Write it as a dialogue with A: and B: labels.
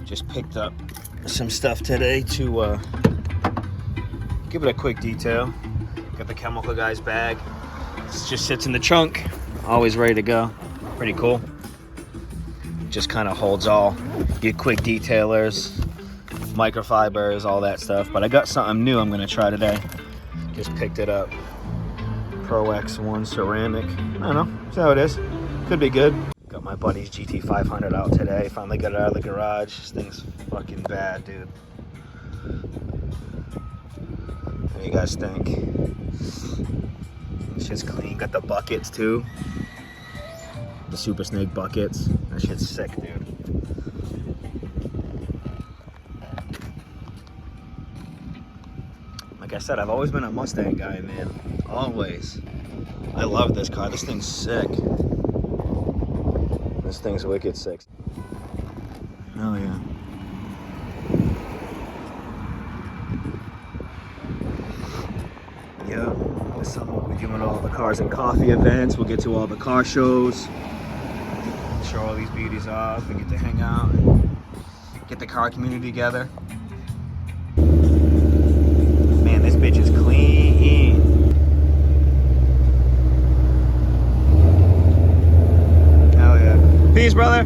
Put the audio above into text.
A: Just picked up some stuff today to give it a quick detail. Got the chemical guy's bag. This just sits in the trunk, always ready to go. Pretty cool. Just kind of holds all your quick detailers, microfibers, all that stuff. But I got something new I'm gonna try today. Just picked it up. Pro X1 ceramic. I don't know, see how it is. Could be good. Got my buddy's GT500 out today. Finally got it out of the garage. This thing's fucking bad, dude. What do you guys think? This shit's clean. Got the buckets too. The Super Snake buckets. That shit's sick, dude. Like I said, I've always been a Mustang guy, man. Always. I love this car. This thing's sick. This thing's wicked sick. Oh yeah. Yeah. This summer we'll be doing all the cars and coffee events. We'll get to all the car shows. Show all these beauties off and get to hang out and get the car community together. Man, this bitch is clean. Hell yeah. Peace, brother.